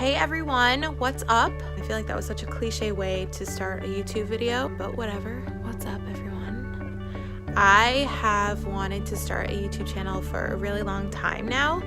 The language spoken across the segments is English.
Hey everyone, what's up? I feel like that was such a cliche way to start a YouTube video, but whatever. What's up everyone? I have wanted to start a YouTube channel for a really long time now.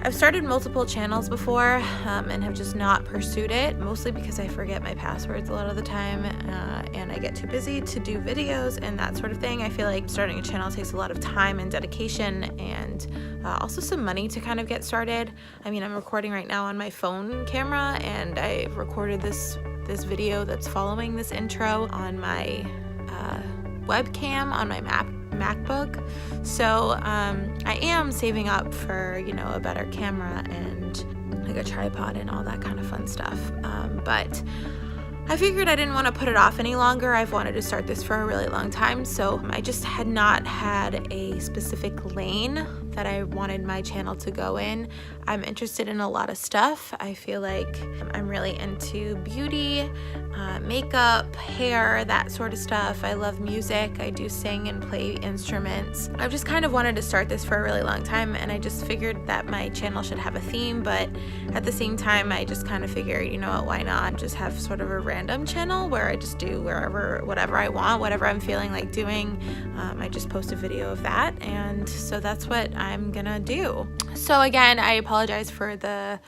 I've started multiple channels before and have just not pursued it, mostly because I forget my passwords a lot of the time and I get too busy to do videos and that sort of thing. I feel like starting a channel takes a lot of time and dedication and also some money to kind of get started. I mean, I'm recording right now on my phone camera and I recorded this video that's following this intro on my webcam on my MacBook. So I am saving up for, you know, a better camera and like a tripod and all that kind of fun stuff. But I figured I didn't want to put it off any longer. I've wanted to start this for a really long time, so I just had not had a specific lane that I wanted my channel to go in. I'm interested in a lot of stuff. I feel like I'm really into beauty, makeup, hair, that sort of stuff. I love music. I do sing and play instruments. I've just kind of wanted to start this for a really long time, and I just figured that my channel should have a theme, but at the same time I just kind of figured, you know what, why not just have sort of a random channel where I just do whatever I want, whatever I'm feeling like doing. I just post a video of that, and so that's what I'm gonna do. So again, I apologize for the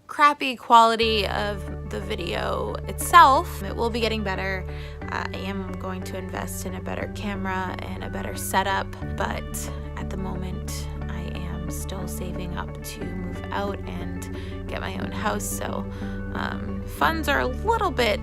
crappy quality of the video itself. It will be getting better. I am going to invest in a better camera and a better setup, but at the moment I am still saving up to move out and get my own house, so funds are a little bit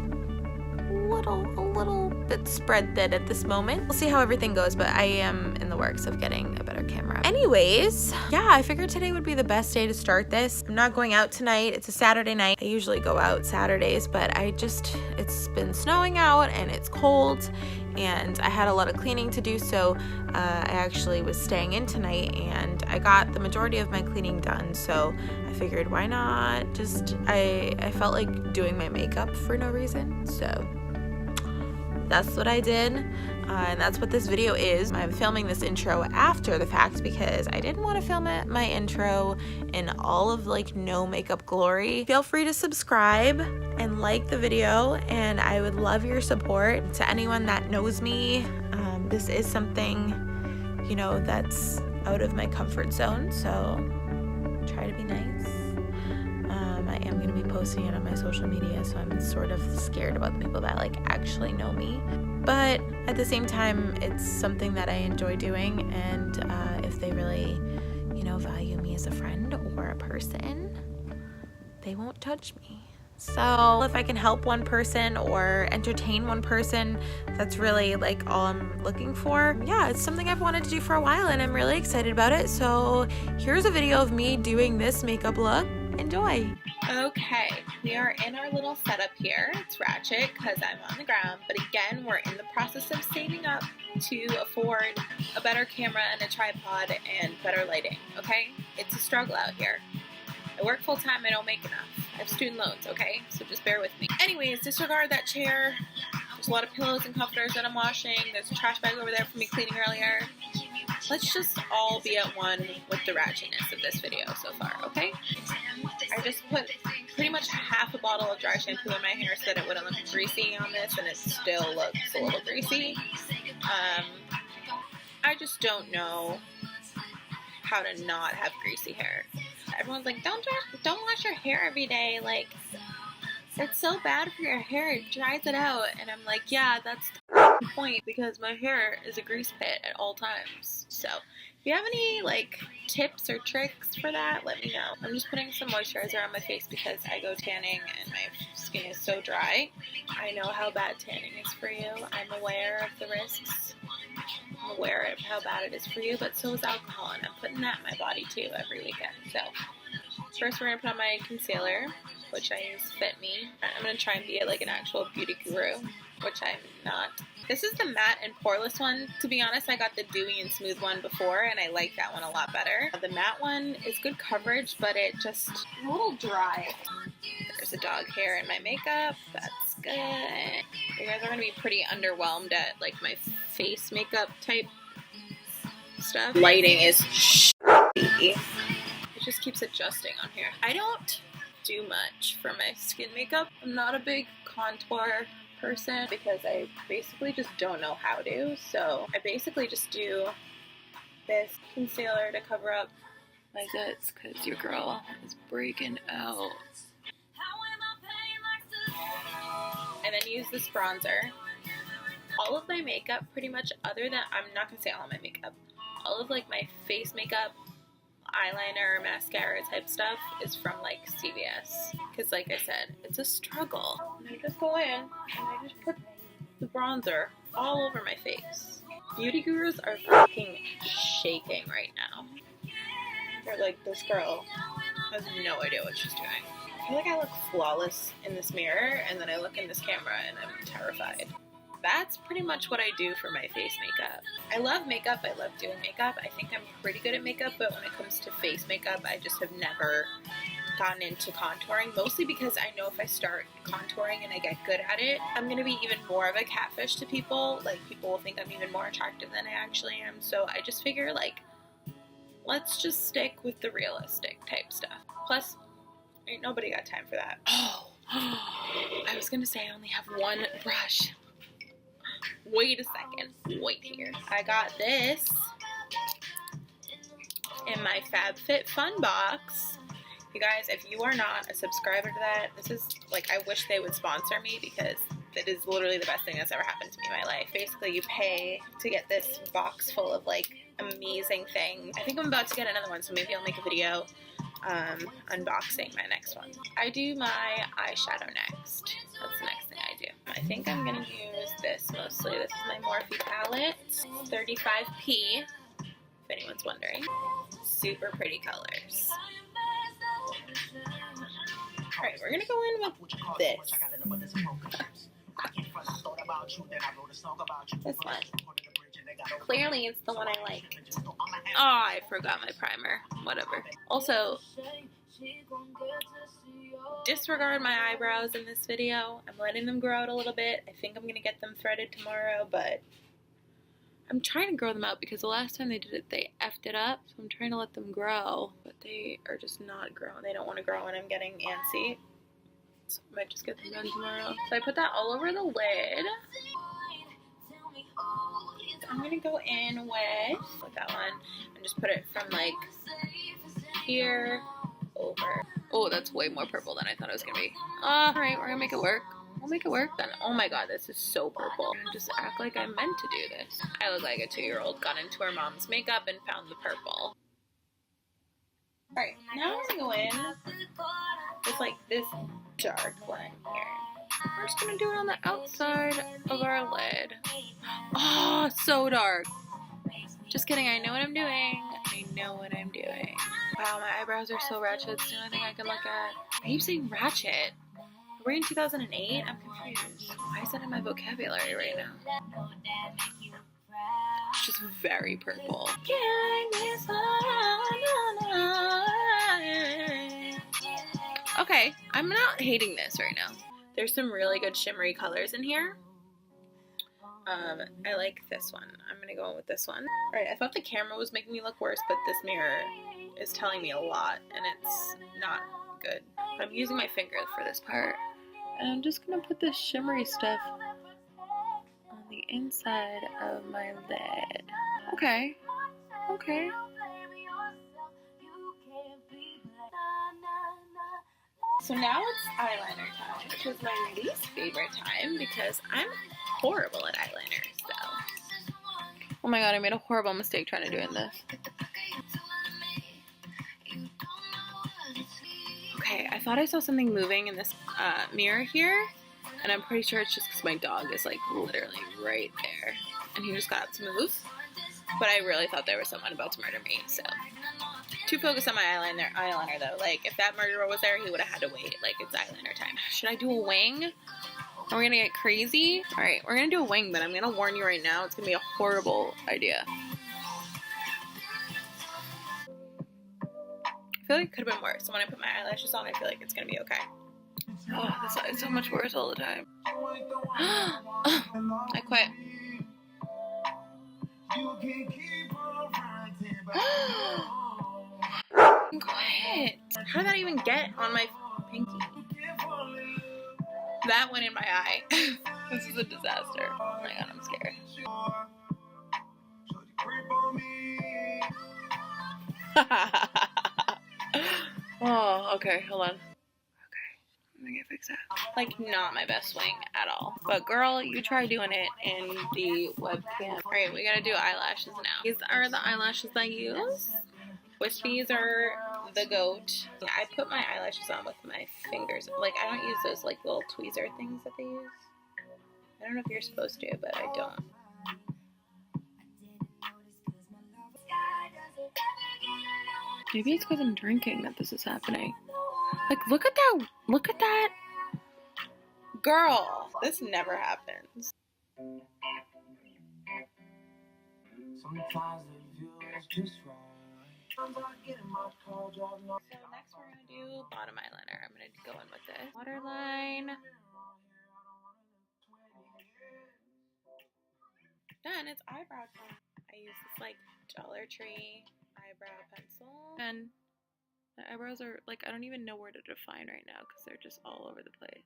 spread thin at this moment. We'll see how everything goes, but I am in the works of getting a better camera. Anyways, yeah, I figured today would be the best day to start this. I'm not going out tonight. It's a Saturday night. I usually go out Saturdays, but it's been snowing out and it's cold and I had a lot of cleaning to do, so I actually was staying in tonight and I got the majority of my cleaning done, so I figured why not I felt like doing my makeup for no reason, so that's what I did, and that's what this video is. I'm filming this intro after the fact because I didn't want to film my intro in all of like no makeup glory. Feel free to subscribe and like the video, and I would love your support. To anyone that knows me, this is something, you know, that's out of my comfort zone, so try to be nice. I am going to be posting it on my social media, so I'm sort of scared about the people that like actually know me, but at the same time it's something that I enjoy doing, and if they really, you know, value me as a friend or a person, they won't touch me. So if I can help one person or entertain one person, that's really like all I'm looking for. Yeah, it's something I've wanted to do for a while and I'm really excited about it. So here's a video of me doing this makeup look. Enjoy. Okay, we are in our little setup here. It's ratchet because I'm on the ground, but again, we're in the process of saving up to afford a better camera and a tripod and better lighting, okay? It's a struggle out here. I work full time, I don't make enough. I have student loans, okay? So just bear with me. Anyways, disregard that chair. There's a lot of pillows and comforters that I'm washing. There's a trash bag over there for me cleaning earlier. Let's just all be at one with the ratchetness of this video so far, okay? I just put pretty much half a bottle of dry shampoo in my hair so that it wouldn't look greasy on this, and it still looks a little greasy. I just don't know how to not have greasy hair. Everyone's like, don't wash your hair every day, like, it's so bad for your hair, it dries it out. And I'm like, yeah, that's the point, because my hair is a grease pit at all times. So if you have any like tips or tricks for that, let me know. I'm just putting some moisturizer on my face because I go tanning and my skin is so dry. I know how bad tanning is for you. I'm aware of the risks. I'm aware of how bad it is for you, but so is alcohol, and I'm putting that in my body too every weekend. So first we're going to put on my concealer, which I use Fit Me. I'm going to try and be like an actual beauty guru, which I'm not. This is the matte and poreless one. To be honest, I got the dewy and smooth one before, and I like that one a lot better. The matte one is good coverage, but it just a little dry. There's a dog hair in my makeup. That's good. You guys are going to be pretty underwhelmed at like my face makeup type stuff. Lighting is shitty. It just keeps adjusting on here. I don't do much for my skin makeup. I'm not a big contour person because I basically just don't know how to. So I basically just do this concealer to cover up my zits because your girl is breaking out. And then use this bronzer. All of my makeup pretty much, other than, I'm not gonna say all of my makeup, all of like my face makeup, eyeliner, mascara type stuff is from like CVS. Because like I said, it's a struggle. And I just go in and I just put the bronzer all over my face. Beauty gurus are fucking shaking right now. They're like, this girl has no idea what she's doing. I feel like I look flawless in this mirror, and then I look in this camera and I'm terrified. That's pretty much what I do for my face makeup. I love makeup. I love doing makeup. I think I'm pretty good at makeup, but when it comes to face makeup, I just have never gotten into contouring, mostly because I know if I start contouring and I get good at it, I'm going to be even more of a catfish to people. Like, people will think I'm even more attractive than I actually am. So I just figure, like, let's just stick with the realistic type stuff. Plus, ain't nobody got time for that. Oh, I was gonna say I only have one brush. Wait a second. Wait here. I got this in my FabFitFun box. You guys, if you are not a subscriber to that, this is, like, I wish they would sponsor me because it is literally the best thing that's ever happened to me in my life. Basically, you pay to get this box full of, like, amazing things. I think I'm about to get another one, so maybe I'll make a video unboxing my next one. I do my eyeshadow next. That's the next thing I do. I think I'm gonna use this mostly. This is my Morphe palette, 35p, if anyone's wondering. Super pretty colors. Alright, we're gonna go in with this. This one. Clearly it's the one I like. Oh, I forgot my primer. Whatever. Also, disregard my eyebrows in this video. I'm letting them grow out a little bit. I think I'm going to get them threaded tomorrow, but I'm trying to grow them out because the last time they did it, they effed it up. So I'm trying to let them grow, but they are just not growing. They don't want to grow and I'm getting antsy. So I might just get them done tomorrow. So I put that all over the lid. I'm going to go in with that one and just put it from like here over. Oh, that's way more purple than I thought it was going to be. Alright, we're going to make it work. We'll make it work then. Oh my god, this is so purple. Just act like I meant to do this. I look like a 2-year-old got into her mom's makeup and found the purple. Alright, now we're going to go in with like this dark one here. We're just going to do it on the outside of our lid. Oh, so dark. Just kidding, I know what I'm doing. I know what I'm doing. Wow, my eyebrows are so ratchet. It's the only thing I can look at. I keep saying ratchet. We're in 2008? I'm confused. Why is that in my vocabulary right now? It's just very purple. Okay, I'm not hating this right now. There's some really good shimmery colors in here. I like this one. I'm gonna go with this one. Alright, I thought the camera was making me look worse, but this mirror is telling me a lot, and it's not good. I'm using my finger for this part. And I'm just gonna put this shimmery stuff on the inside of my lid. Okay. Okay. So now it's eyeliner time, which is my least favorite time because I'm horrible at eyeliner, so. Oh my god, I made a horrible mistake trying to do this. Okay, I thought I saw something moving in this mirror here, and I'm pretty sure it's just because my dog is like literally right there, and he just got up to move. But I really thought there was someone about to murder me, so. Too focused on my eyeliner though. Like, if that murderer was there, he would have had to wait. Like, it's eyeliner time. Should I do a wing? Are we gonna get crazy? Alright, we're gonna do a wing, but I'm gonna warn you right now, it's gonna be a horrible idea. I feel like it could have been worse. So when I put my eyelashes on, I feel like it's gonna be okay. Oh, this is so much worse all the time. I quit. Quit. How did that even get on my That went in my eye. This is a disaster. Oh my god, I'm scared. Oh, okay, hold on. Okay, I'm gonna fix that. Like, not my best swing at all. But girl, you try doing it in the webcam. Alright, we gotta do eyelashes now. These are the eyelashes I use. Wispies are the goat. I put my eyelashes on with my fingers. Like, I don't use those like little tweezer things that they use. I don't know if you're supposed to, but I don't. Maybe it's because I'm drinking that this is happening. Like, look at that. Look at that. Girl, this never happens. Sometimes the view is just right. So next we're gonna do bottom eyeliner. I'm gonna go in with this waterline. Done. It's eyebrow time. I use this like Dollar Tree eyebrow pencil, and the eyebrows are like, I don't even know where to define right now because they're just all over the place.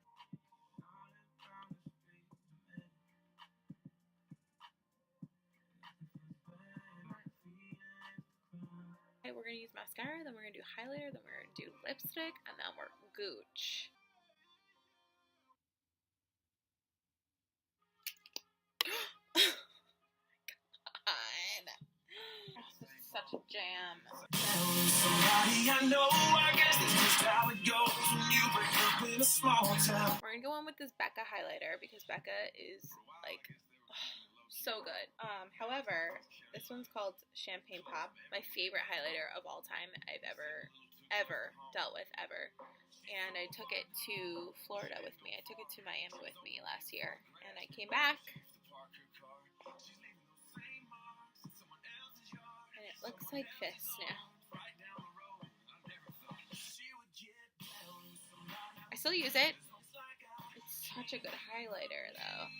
Okay, we're gonna use mascara, then we're gonna do highlighter, then we're gonna do lipstick, and then we're gooch. God. This is such a jam. We're gonna go on with this Becca highlighter because Becca is like so good. However, this one's called Champagne Pop, my favorite highlighter of all time I've ever dealt with ever. And I took it to Florida with me. I took it to Miami with me last year, and I came back and it looks like this now. I still use it. It's such a good highlighter though.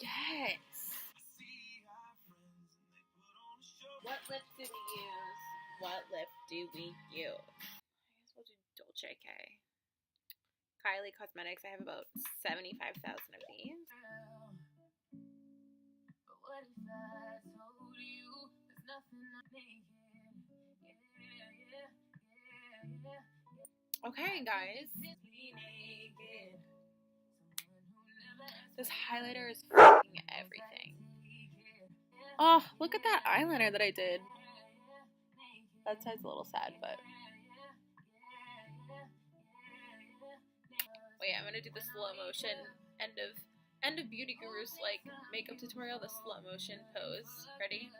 Yes. What lip do we use? What lip do we use? I guess we'll do Dolce K. Kylie Cosmetics. I have about 75,000 of these. Okay, guys. This highlighter is fucking everything. Oh, look at that eyeliner that I did. That side's a little sad, but... Wait, I'm gonna do the slow motion end of Beauty Guru's like makeup tutorial, the slow motion pose. Ready?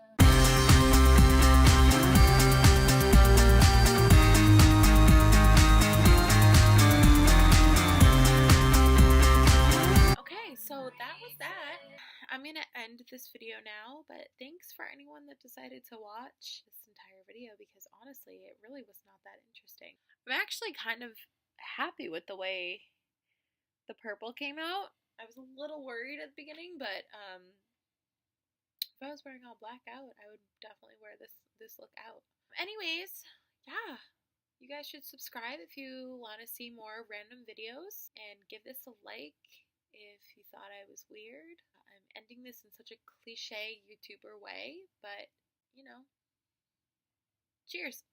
Okay, so that was that. I'm gonna end this video now, but thanks for anyone that decided to watch this entire video because honestly, it really was not that interesting. I'm actually kind of happy with the way the purple came out. I was a little worried at the beginning, but if I was wearing all black out, I would definitely wear this look out. Anyways, yeah. You guys should subscribe if you want to see more random videos, and give this a like if you thought I was weird. I'm ending this in such a cliche YouTuber way, but, you know, cheers!